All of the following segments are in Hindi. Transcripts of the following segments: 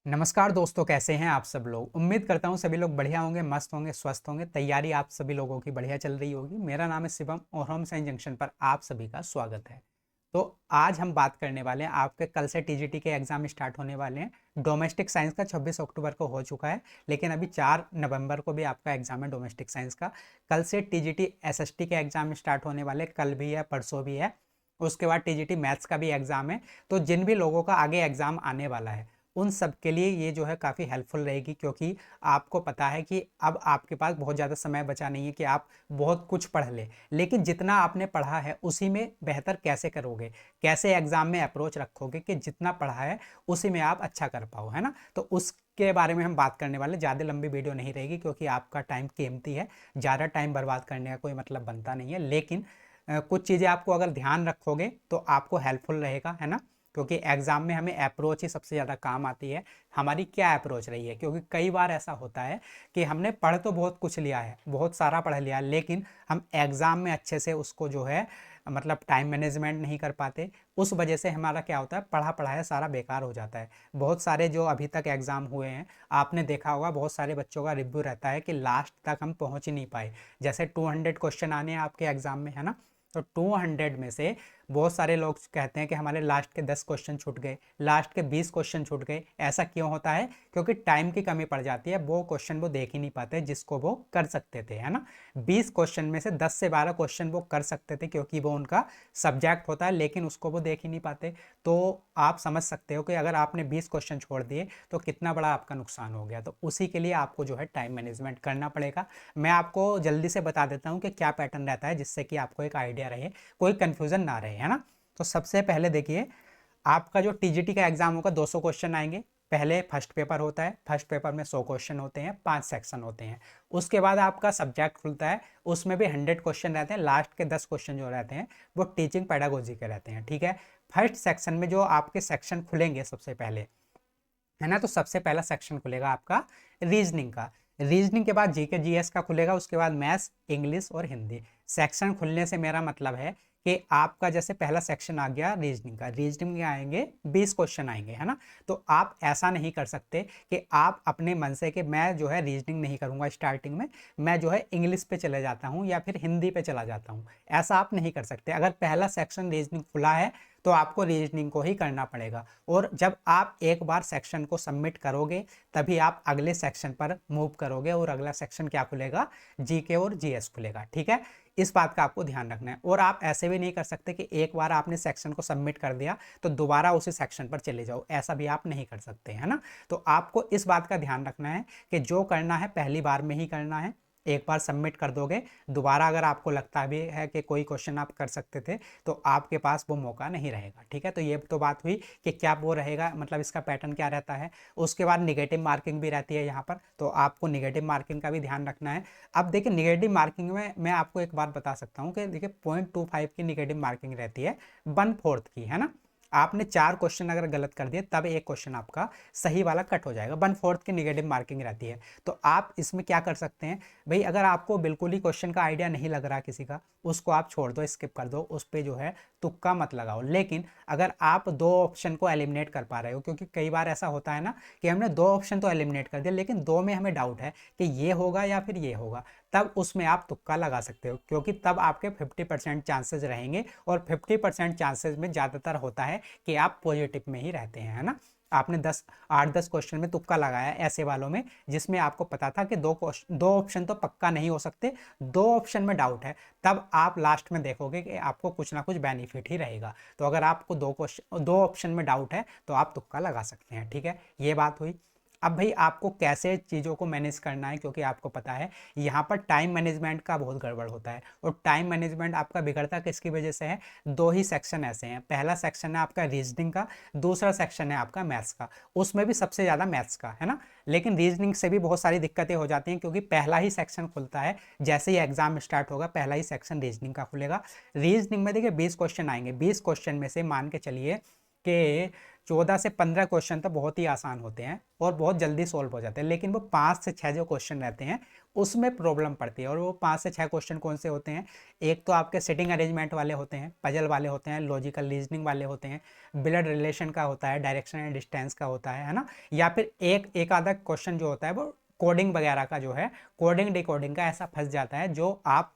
नमस्कार दोस्तों, कैसे हैं आप सब लोग। उम्मीद करता हूँ सभी लोग बढ़िया होंगे, मस्त होंगे, स्वस्थ होंगे। तैयारी आप सभी लोगों की बढ़िया चल रही होगी। मेरा नाम है शिवम और होम साइंस जंक्शन पर आप सभी का स्वागत है। तो आज हम बात करने वाले हैं, आपके कल से टीजीटी के एग्जाम स्टार्ट होने वाले हैं। डोमेस्टिक साइंस का 26 अक्टूबर को हो चुका है, लेकिन अभी 4 नवंबर को भी आपका एग्जाम है डोमेस्टिक साइंस का। कल से टीजीटी एसएसटी के एग्जाम स्टार्ट होने वाले, कल भी है, परसों भी है। उसके बाद टीजीटी मैथ्स का भी एग्जाम है। तो जिन भी लोगों का आगे एग्जाम आने वाला है उन सब के लिए ये जो है काफ़ी हेल्पफुल रहेगी, क्योंकि आपको पता है कि अब आपके पास बहुत ज़्यादा समय बचा नहीं है कि आप बहुत कुछ पढ़ लें। लेकिन जितना आपने पढ़ा है उसी में बेहतर कैसे करोगे, कैसे एग्ज़ाम में अप्रोच रखोगे कि जितना पढ़ा है उसी में आप अच्छा कर पाओ, है ना। तो उसके बारे में हम बात करने वाले। ज़्यादा लंबी वीडियो नहीं रहेगी क्योंकि आपका टाइम कीमती है। ज़्यादा टाइम बर्बाद करने का कोई मतलब बनता नहीं है, लेकिन कुछ चीज़ें आपको अगर ध्यान रखोगे तो आपको हेल्पफुल रहेगा, है ना। क्योंकि एग्ज़ाम में हमें अप्रोच ही सबसे ज़्यादा काम आती है। हमारी क्या अप्रोच रही है, क्योंकि कई बार ऐसा होता है कि हमने पढ़ तो बहुत कुछ लिया है, बहुत सारा पढ़ लिया, लेकिन हम एग्ज़ाम में अच्छे से उसको जो है मतलब टाइम मैनेजमेंट नहीं कर पाते। उस वजह से हमारा क्या होता है, पढ़ा पढ़ाया सारा बेकार हो जाता है। बहुत सारे जो अभी तक एग्ज़ाम हुए हैं, आपने देखा होगा, बहुत सारे बच्चों का रिव्यू रहता है कि लास्ट तक हम पहुँच ही नहीं पाए। जैसे 200 क्वेश्चन आने हैं आपके एग्ज़ाम में, है ना। तो 200 में से बहुत सारे लोग कहते हैं कि हमारे लास्ट के 10 क्वेश्चन छूट गए, लास्ट के 20 क्वेश्चन छूट गए। ऐसा क्यों होता है? क्योंकि टाइम की कमी पड़ जाती है, वो क्वेश्चन वो देख ही नहीं पाते जिसको वो कर सकते थे, है ना। 20 क्वेश्चन में से 10 से 12 क्वेश्चन वो कर सकते थे क्योंकि वो उनका सब्जेक्ट होता है, लेकिन उसको वो देख ही नहीं पाते। तो आप समझ सकते हो कि अगर आपने 20 क्वेश्चन छोड़ दिए तो कितना बड़ा आपका नुकसान हो गया। तो उसी के लिए आपको जो है टाइम मैनेजमेंट करना पड़ेगा। मैं आपको जल्दी से बता देता हूँ कि क्या पैटर्न रहता है, जिससे कि आपको एक आइडिया रहे, कोई कंफ्यूजन ना रहे, है ना। तो सबसे पहले देखिए, आपका जो टीजीटी का एग्जाम होगा 200 क्वेश्चन आएंगे। पहले फर्स्ट पेपर होता है, फर्स्ट पेपर में 100 क्वेश्चन होते हैं, 5 सेक्शन होते हैं। उसके बाद आपका सब्जेक्ट खुलता है, उसमें भी 100 क्वेश्चन रहते हैं। लास्ट के 10 क्वेश्चन जो रहते हैं वो टीचिंग पेडागोजी के रहते हैं, ठीक है। फर्स्ट सेक्शन में जो आपके सेक्शन खुलेंगे सबसे पहले, है ना, तो सबसे पहला सेक्शन खुलेगा आपका रीजनिंग का। रीजनिंग के बाद जीके जीएस का खुलेगा, उसके बाद मैथ्स, इंग्लिश और हिंदी। सेक्शन खुलने से मेरा मतलब है कि आपका जैसे पहला सेक्शन आ गया रीजनिंग का, रीजनिंग में आएंगे 20 क्वेश्चन आएंगे, है ना। तो आप ऐसा नहीं कर सकते कि आप अपने मन से कि मैं जो है रीजनिंग नहीं करूंगा स्टार्टिंग में, मैं जो है इंग्लिश पे चले जाता हूँ या फिर हिंदी पे चला जाता हूँ। ऐसा आप नहीं कर सकते। अगर पहला सेक्शन रीजनिंग खुला है तो आपको रीजनिंग को ही करना पड़ेगा। और जब आप एक बार सेक्शन को सबमिट करोगे तभी आप अगले सेक्शन पर मूव करोगे, और अगला सेक्शन क्या खुलेगा, जीके और जीएस खुलेगा, ठीक है। इस बात का आपको ध्यान रखना है। और आप ऐसे भी नहीं कर सकते कि एक बार आपने सेक्शन को सबमिट कर दिया तो दोबारा उसी सेक्शन पर चले जाओ, ऐसा भी आप नहीं कर सकते, है ना। तो आपको इस बात का ध्यान रखना है कि जो करना है पहली बार में ही करना है। एक बार सबमिट कर दोगे, दोबारा अगर आपको लगता भी है कि कोई क्वेश्चन आप कर सकते थे तो आपके पास वो मौका नहीं रहेगा, ठीक है। तो ये तो बात हुई कि क्या वो रहेगा, मतलब इसका पैटर्न क्या रहता है। उसके बाद निगेटिव मार्किंग भी रहती है यहाँ पर, तो आपको निगेटिव मार्किंग का भी ध्यान रखना है। अब देखिए, निगेटिव मार्किंग में मैं आपको एक बात बता सकता हूँ कि देखिए 0.25 की निगेटिव मार्किंग रहती है 1/4 की, है ना। आपने 4 क्वेश्चन अगर गलत कर दिए तब एक क्वेश्चन आपका सही वाला कट हो जाएगा। 1/4 की निगेटिव मार्किंग रहती है। तो आप इसमें क्या कर सकते हैं भाई, अगर आपको बिल्कुल ही क्वेश्चन का आइडिया नहीं लग रहा किसी का, उसको आप छोड़ दो, स्किप कर दो, उस पर जो है तुक्का मत लगाओ। लेकिन अगर आप दो ऑप्शन को एलिमिनेट कर पा रहे हो, क्योंकि कई बार ऐसा होता है ना कि हमने दो ऑप्शन तो एलिमिनेट कर दिया लेकिन दो में हमें डाउट है कि ये होगा या फिर ये होगा, तब उसमें आप तुक्का लगा सकते हो, क्योंकि तब आपके 50% चांसेस रहेंगे। और 50% चांसेस में ज़्यादातर होता है कि आप पॉजिटिव में ही रहते हैं, है ना। आपने 8-10 क्वेश्चन में तुक्का लगाया ऐसे वालों में जिसमें आपको पता था कि दो ऑप्शन तो पक्का नहीं हो सकते, दो ऑप्शन में डाउट है, तब आप लास्ट में देखोगे कि आपको कुछ ना कुछ बेनिफिट ही रहेगा। तो अगर आपको दो ऑप्शन में डाउट है तो आप तुक्का लगा सकते हैं, ठीक है। ये बात हुई। अब भाई आपको कैसे चीज़ों को मैनेज करना है, क्योंकि आपको पता है यहाँ पर टाइम मैनेजमेंट का बहुत गड़बड़ होता है। और टाइम मैनेजमेंट आपका बिगड़ता किसकी वजह से है? दो ही सेक्शन ऐसे हैं। पहला सेक्शन है आपका रीजनिंग का, दूसरा सेक्शन है आपका मैथ्स का। उसमें भी सबसे ज़्यादा मैथ्स का, है ना। लेकिन रीजनिंग से भी बहुत सारी दिक्कतें हो जाती हैं, क्योंकि पहला ही सेक्शन खुलता है, जैसे ही एग्जाम स्टार्ट होगा पहला ही सेक्शन रीजनिंग का खुलेगा। रीजनिंग में देखिए 20 क्वेश्चन आएंगे, 20 क्वेश्चन में से मान के चलिए कि 14 से 15 क्वेश्चन तो बहुत ही आसान होते हैं और बहुत जल्दी सॉल्व हो जाते हैं, लेकिन वो 5 से 6 जो क्वेश्चन रहते हैं उसमें प्रॉब्लम पड़ती है। और वो 5 से 6 क्वेश्चन कौन से होते हैं? एक तो आपके सिटिंग अरेंजमेंट वाले होते हैं, पजल वाले होते हैं, लॉजिकल रीजनिंग वाले होते हैं, ब्लड रिलेशन का होता है, डायरेक्शन एंड डिस्टेंस का होता है ना, या फिर एक आधा क्वेश्चन जो होता है वो कोडिंग वगैरह का जो है, कोडिंग डिकोडिंग का ऐसा फंस जाता है जो आप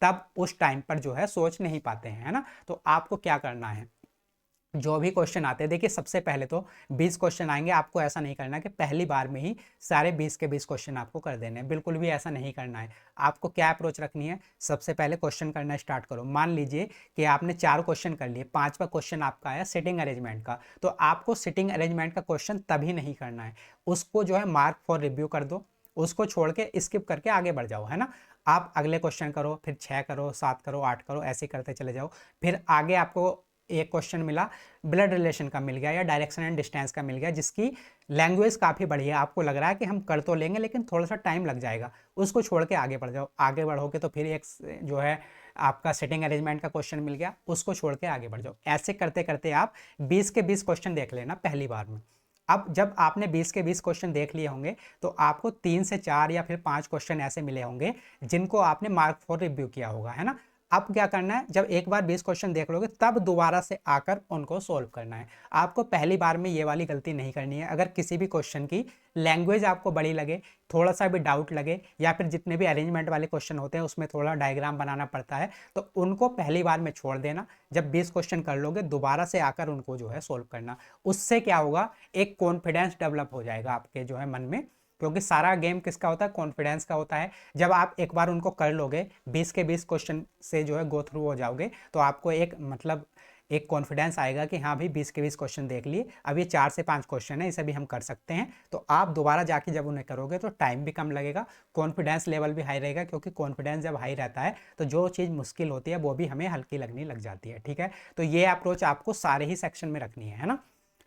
तब उस टाइम पर जो है सोच नहीं पाते हैं, है ना। तो आपको क्या करना है, जो भी क्वेश्चन आते हैं, देखिए सबसे पहले तो 20 क्वेश्चन आएंगे, आपको ऐसा नहीं करना कि पहली बार में ही सारे 20 के 20 क्वेश्चन आपको कर देने हैं, बिल्कुल भी ऐसा नहीं करना है। आपको क्या अप्रोच रखनी है, सबसे पहले क्वेश्चन करना स्टार्ट करो। मान लीजिए कि आपने 4 क्वेश्चन कर लिए, 5वां क्वेश्चन आपका आया सिटिंग अरेंजमेंट का, तो आपको सिटिंग अरेंजमेंट का क्वेश्चन तभी नहीं करना है, उसको जो है मार्क फॉर रिव्यू कर दो, उसको छोड़ के स्किप करके आगे बढ़ जाओ, है ना। आप अगले क्वेश्चन करो, फिर 6 करो, 7 करो, 8 करो, ऐसे करते चले जाओ। फिर आगे आपको एक क्वेश्चन मिला ब्लड रिलेशन का मिल गया या डायरेक्शन एंड डिस्टेंस का मिल गया, जिसकी लैंग्वेज काफ़ी बढ़िया, आपको लग रहा है कि हम कर तो लेंगे लेकिन थोड़ा सा टाइम लग जाएगा, उसको छोड़ के आगे बढ़ जाओ। आगे बढ़ोगे तो फिर एक जो है आपका सेटिंग अरेंजमेंट का क्वेश्चन मिल गया, उसको छोड़ के आगे बढ़ जाओ। ऐसे करते करते आप 20 के 20 क्वेश्चन देख लेना पहली बार में। अब जब आपने 20 के 20 क्वेश्चन देख लिए होंगे तो आपको 3 से 4 या फिर 5 क्वेश्चन ऐसे मिले होंगे जिनको आपने मार्क फॉर रिव्यू किया होगा, है ना। अब क्या करना है, जब एक बार 20 क्वेश्चन देख लोगे तब दोबारा से आकर उनको सोल्व करना है। आपको पहली बार में ये वाली गलती नहीं करनी है। अगर किसी भी क्वेश्चन की लैंग्वेज आपको बड़ी लगे, थोड़ा सा भी डाउट लगे, या फिर जितने भी अरेंजमेंट वाले क्वेश्चन होते हैं उसमें थोड़ा डायग्राम बनाना पड़ता है, तो उनको पहली बार में छोड़ देना। जब 20 क्वेश्चन कर लोगे दोबारा से आकर उनको जो है सोल्व करना। उससे क्या होगा, एक कॉन्फिडेंस डेवलप हो जाएगा आपके जो है मन में, क्योंकि सारा गेम किसका होता है, कॉन्फिडेंस का होता है। जब आप एक बार उनको कर लोगे, 20 के 20 क्वेश्चन से जो है गो थ्रू हो जाओगे, तो आपको एक मतलब एक कॉन्फिडेंस आएगा कि हाँ भाई 20 के 20 क्वेश्चन देख लिए, अब ये 4 से 5 क्वेश्चन है, इसे भी हम कर सकते हैं। तो आप दोबारा जाके जब उन्हें करोगे तो टाइम भी कम लगेगा, कॉन्फिडेंस लेवल भी हाई रहेगा, क्योंकि कॉन्फिडेंस जब हाई रहता है तो जो चीज़ मुश्किल होती है वो भी हमें हल्की लगने लग जाती है, ठीक है। तो ये अप्रोच आपको सारे ही सेक्शन में रखनी है ना,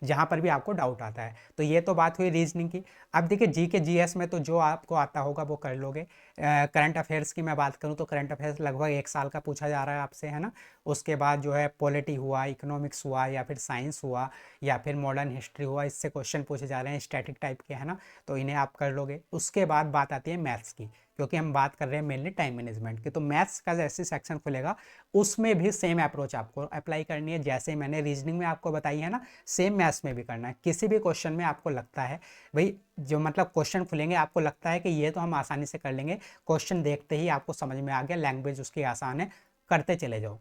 जहाँ पर भी आपको डाउट आता है। तो ये तो बात हुई रीजनिंग की। अब देखिए जी के जीएस में तो जो आपको आता होगा वो कर लोगे। करंट अफेयर्स की मैं बात करूँ तो करंट अफेयर्स लगभग 1 साल का पूछा जा रहा है आपसे, है ना। उसके बाद जो है पॉलिटी हुआ, इकोनॉमिक्स हुआ, या फिर साइंस हुआ, या फिर मॉडर्न हिस्ट्री हुआ, इससे क्वेश्चन पूछे जा रहे हैं स्टैटिक टाइप के, है ना। तो इन्हें आप कर लोगे। उसके बाद बात आती है मैथ्स की, क्योंकि हम बात कर रहे हैं मेनली टाइम मैनेजमेंट की। तो मैथ्स का जैसे सेक्शन खुलेगा उसमें भी सेम अप्रोच आपको अप्लाई करनी है, जैसे मैंने रीजनिंग में आपको बताई है ना, सेम मैथ्स में भी करना है। किसी भी क्वेश्चन में आपको लगता है भाई, जो मतलब क्वेश्चन खुलेंगे आपको लगता है कि ये तो हम आसानी से कर लेंगे, क्वेश्चन देखते ही आपको समझ में आ गया, लैंग्वेज उसकी आसान है, करते चले जाओ।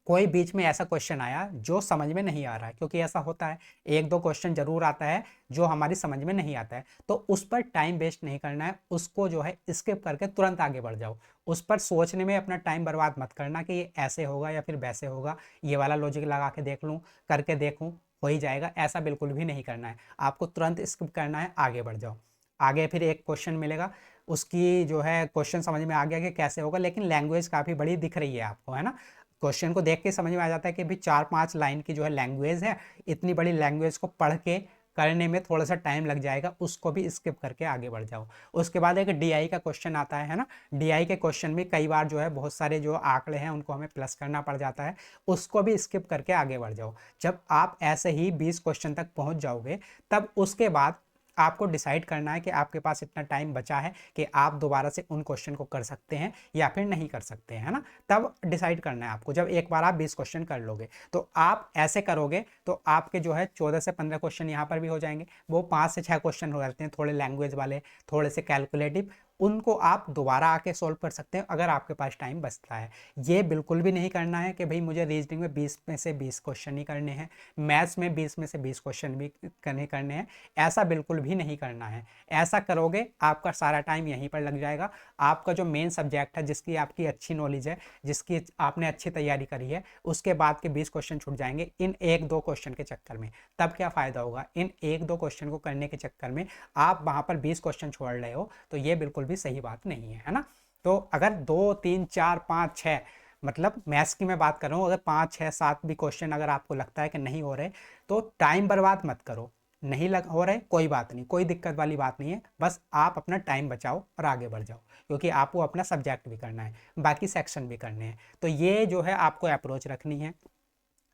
कोई बीच में ऐसा क्वेश्चन आया जो समझ में नहीं आ रहा है, क्योंकि ऐसा होता है, एक दो क्वेश्चन जरूर आता है जो हमारी समझ में नहीं आता है, तो उस पर टाइम वेस्ट नहीं करना है, उसको जो है स्किप करके तुरंत आगे बढ़ जाओ। उस पर सोचने में अपना टाइम बर्बाद मत करना कि ये ऐसे होगा या फिर वैसे होगा, ये वाला लॉजिक लगा के देख लूँ, करके देखूँ, हो ही जाएगा, ऐसा बिल्कुल भी नहीं करना है। आपको तुरंत स्किप करना है, आगे बढ़ जाओ। आगे फिर एक क्वेश्चन मिलेगा, उसकी जो है क्वेश्चन समझ में आ गया कि कैसे होगा, लेकिन लैंग्वेज काफ़ी बड़ी दिख रही है आपको, है ना। क्वेश्चन को देख के समझ में आ जाता है कि भाई 4-5 लाइन की जो है लैंग्वेज है, इतनी बड़ी लैंग्वेज को पढ़ के करने में थोड़ा सा टाइम लग जाएगा, उसको भी स्किप करके आगे बढ़ जाओ। उसके बाद एक डीआई का क्वेश्चन आता है ना। डीआई के क्वेश्चन में कई बार जो है बहुत सारे जो आंकड़े हैं उनको हमें प्लस करना पड़ जाता है, उसको भी स्किप करके आगे बढ़ जाओ। जब आप ऐसे ही 20 क्वेश्चन तक पहुंच जाओगे, तब उसके बाद आपको डिसाइड करना है कि आपके पास इतना टाइम बचा है कि आप दोबारा से उन क्वेश्चन को कर सकते हैं या फिर नहीं कर सकते हैं, है ना। तब डिसाइड करना है आपको, जब एक बार आप 20 क्वेश्चन कर लोगे। तो आप ऐसे करोगे तो आपके जो है 14 से 15 क्वेश्चन यहाँ पर भी हो जाएंगे। वो 5 से 6 क्वेश्चन हो जाते हैं थोड़े लैंग्वेज वाले, थोड़े से कैलकुलेटिव, उनको आप दोबारा आके सॉल्व कर सकते हैं अगर आपके पास टाइम बचता है। ये बिल्कुल भी नहीं करना है कि भाई मुझे रीजनिंग में 20 में से 20 क्वेश्चन ही करने हैं, मैथ्स में 20 में से 20 क्वेश्चन भी करने हैं, ऐसा बिल्कुल भी नहीं करना है। ऐसा करोगे आपका सारा टाइम यहीं पर लग जाएगा। आपका जो मेन सब्जेक्ट है, जिसकी आपकी अच्छी नॉलेज है, जिसकी आपने अच्छी तैयारी करी है, उसके बाद के 20 क्वेश्चन छूट जाएंगे इन 1-2 क्वेश्चन के चक्कर में। तब क्या फ़ायदा होगा, इन 1-2 क्वेश्चन को करने के चक्कर में आप वहाँ पर 20 क्वेश्चन छोड़ रहे हो, तो ये बिल्कुल भी सही बात नहीं है, है ना। तो अगर 2, 3, 4, 5, 6, मतलब मैथ्स की मैं बात कर रहा हूँ, अगर 5, 6, 7 भी क्वेश्चन अगर आपको लगता है कि नहीं हो रहे, तो टाइम बर्बाद मत करो। नहीं लग हो रहे, कोई बात नहीं, कोई दिक्कत वाली बात नहीं है, बस आप अपना टाइम बचाओ और आगे बढ़ जाओ, क्योंकि आपको अपना सब्जेक्ट भी करना है, बाकी सेक्शन भी करने हैं। तो ये जो है आपको अप्रोच रखनी है।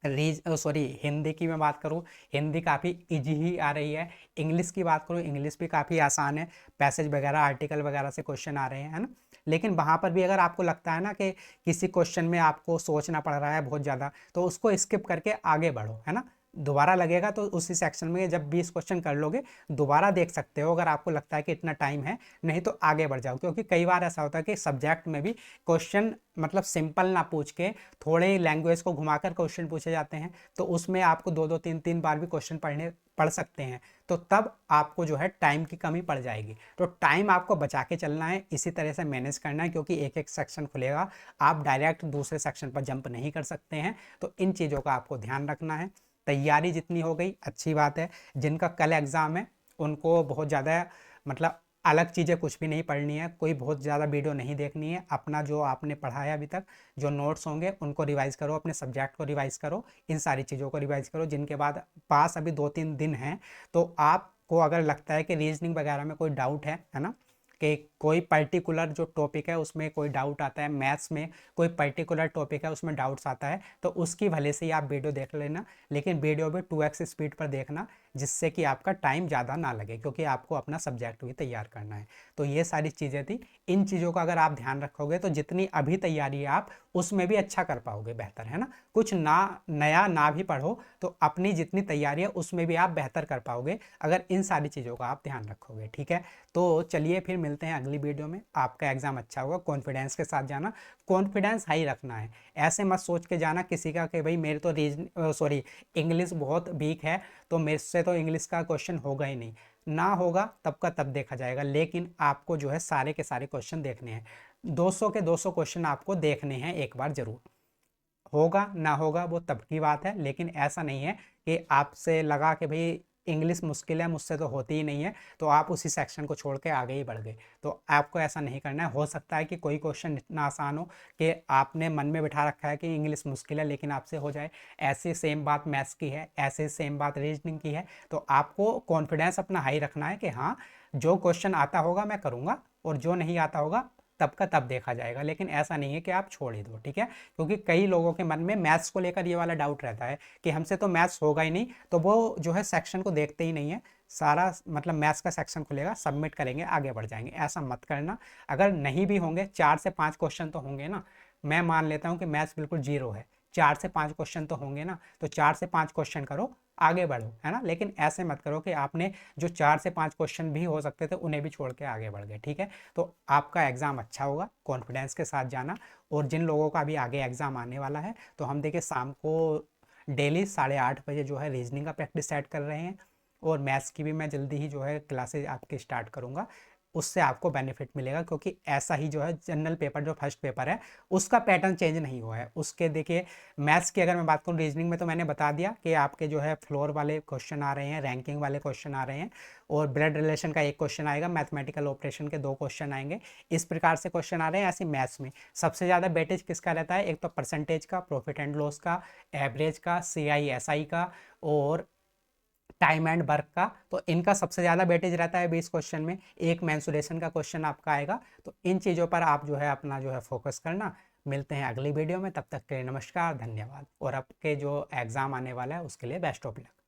हिंदी की मैं बात करूँ, हिंदी काफ़ी इजी ही आ रही है। इंग्लिश की बात करूँ, इंग्लिश भी काफ़ी आसान है। पैसेज वगैरह, आर्टिकल वगैरह से क्वेश्चन आ रहे हैं, है ना। लेकिन वहाँ पर भी अगर आपको लगता है ना कि किसी क्वेश्चन में आपको सोचना पड़ रहा है बहुत ज़्यादा, तो उसको स्किप करके आगे बढ़ो, है ना। दोबारा लगेगा तो उसी सेक्शन में जब 20 क्वेश्चन कर लोगे दोबारा देख सकते हो, अगर आपको लगता है कि इतना टाइम है, नहीं तो आगे बढ़ जाओ। क्योंकि कई बार ऐसा होता है कि सब्जेक्ट में भी क्वेश्चन मतलब सिंपल ना पूछ के थोड़े लैंग्वेज को घुमाकर क्वेश्चन पूछे जाते हैं, तो उसमें आपको दो दो तीन तीन बार भी क्वेश्चन पढ़ सकते हैं, तो तब आपको जो है टाइम की कमी पड़ जाएगी। तो टाइम आपको बचा के चलना है, इसी तरह से मैनेज करना है, क्योंकि एक एक सेक्शन खुलेगा, आप डायरेक्ट दूसरे सेक्शन पर जंप नहीं कर सकते हैं। तो इन चीज़ों का आपको ध्यान रखना है। तैयारी जितनी हो गई अच्छी बात है। जिनका कल एग्ज़ाम है उनको बहुत ज़्यादा मतलब अलग चीज़ें कुछ भी नहीं पढ़नी है, कोई बहुत ज़्यादा वीडियो नहीं देखनी है। अपना जो आपने पढ़ा है अभी तक, जो नोट्स होंगे उनको रिवाइज़ करो, अपने सब्जेक्ट को रिवाइज़ करो, इन सारी चीज़ों को रिवाइज़ करो। जिनके बाद पास अभी 2-3 दिन हैं, तो आपको अगर लगता है कि रीजनिंग वगैरह में कोई डाउट है ना, कि कोई पर्टिकुलर जो टॉपिक है उसमें कोई डाउट आता है, मैथ्स में कोई पर्टिकुलर टॉपिक है उसमें डाउट्स आता है, तो उसकी भले से ही आप वीडियो देख लेना, लेकिन वीडियो भी 2x स्पीड पर देखना, जिससे कि आपका टाइम ज़्यादा ना लगे, क्योंकि आपको अपना सब्जेक्ट भी तैयार करना है। तो ये सारी चीज़ें थी। इन चीज़ों का अगर आप ध्यान रखोगे तो जितनी अभी तैयारी है आप उसमें भी अच्छा कर पाओगे, बेहतर, है ना। कुछ ना नया ना भी पढ़ो तो अपनी जितनी तैयारी है उसमें भी आप बेहतर कर पाओगे, अगर इन सारी चीज़ों का आप ध्यान रखोगे, ठीक है। तो चलिए फिर मिलते हैं अगली वीडियो में। आपका एग्ज़ाम अच्छा होगा, कॉन्फिडेंस के साथ जाना, कॉन्फिडेंस हाई रखना है। ऐसे मत सोच के जाना किसी का कि भाई मेरे तो इंग्लिश बहुत वीक है, तो मेरे से तो इंग्लिश का क्वेश्चन होगा ही नहीं। ना होगा तब का तब देखा जाएगा, लेकिन आपको जो है सारे के सारे क्वेश्चन देखने हैं। 200 के 200 क्वेश्चन आपको देखने हैं एक बार जरूर। होगा ना होगा वो तब की बात है, लेकिन ऐसा नहीं है कि आपसे लगा कि भाई इंग्लिश मुश्किल है, मुझसे तो होती ही नहीं है, तो आप उसी सेक्शन को छोड़ के आगे ही बढ़ गए। तो आपको ऐसा नहीं करना है। हो सकता है कि कोई क्वेश्चन इतना आसान हो कि आपने मन में बिठा रखा है कि इंग्लिश मुश्किल है, लेकिन आपसे हो जाए। ऐसी सेम बात मैथ्स की है, ऐसे सेम बात रीजनिंग की है। तो आपको कॉन्फिडेंस अपना हाई रखना है कि हाँ, जो क्वेश्चन आता होगा मैं करूँगा, और जो नहीं आता होगा तब का तब देखा जाएगा। लेकिन ऐसा नहीं है कि आप छोड़ ही दो, ठीक है। क्योंकि कई लोगों के मन में मैथ्स को लेकर ये वाला डाउट रहता है कि हमसे तो मैथ्स होगा ही नहीं, तो वो जो है सेक्शन को देखते ही नहीं है। सारा मतलब मैथ्स का सेक्शन खुलेगा, सबमिट करेंगे, आगे बढ़ जाएंगे। ऐसा मत करना। अगर नहीं भी होंगे 4 से 5 क्वेश्चन तो होंगे ना। मैं मान लेता हूँ कि मैथ्स बिल्कुल जीरो है, 4 से 5 क्वेश्चन तो होंगे ना, तो 4 से 5 क्वेश्चन करो, आगे बढ़ो, है ना। लेकिन ऐसे मत करो कि आपने जो 4 से 5 क्वेश्चन भी हो सकते थे उन्हें भी छोड़ के आगे बढ़ गए, ठीक है। तो आपका एग्ज़ाम अच्छा होगा, कॉन्फिडेंस के साथ जाना। और जिन लोगों का भी आगे एग्ज़ाम आने वाला है, तो हम देखिए शाम को डेली 8:30 बजे जो है रीजनिंग का प्रैक्टिस सेट कर रहे हैं, और मैथ्स की भी मैं जल्दी ही जो है क्लासेज आपकी स्टार्ट करूँगा। उससे आपको बेनिफिट मिलेगा, क्योंकि ऐसा ही जो है जनरल पेपर जो फर्स्ट पेपर है उसका पैटर्न चेंज नहीं हुआ है। उसके देखिए मैथ्स की अगर मैं बात करूँ, रीजनिंग में तो मैंने बता दिया कि आपके जो है फ्लोर वाले क्वेश्चन आ रहे हैं, रैंकिंग वाले क्वेश्चन आ रहे हैं, और ब्लड रिलेशन का एक क्वेश्चन आएगा, मैथमेटिकल ऑपरेशन के 2 क्वेश्चन आएंगे। इस प्रकार से क्वेश्चन आ रहे हैं। ऐसे मैथ्स में सबसे ज़्यादा वेटेज किसका रहता है? एक तो परसेंटेज का, प्रॉफिट एंड लॉस का, एवरेज का, CI SI का, और टाइम एंड वर्क का। तो इनका सबसे ज़्यादा वेटेज रहता है 20 क्वेश्चन में। एक मेंसुरेशन का क्वेश्चन आपका आएगा। तो इन चीज़ों पर आप जो है अपना जो है फोकस करना। मिलते हैं अगली वीडियो में, तब तक के लिए नमस्कार, धन्यवाद। और आपके जो एग्ज़ाम आने वाला है उसके लिए बेस्ट ऑफ लक।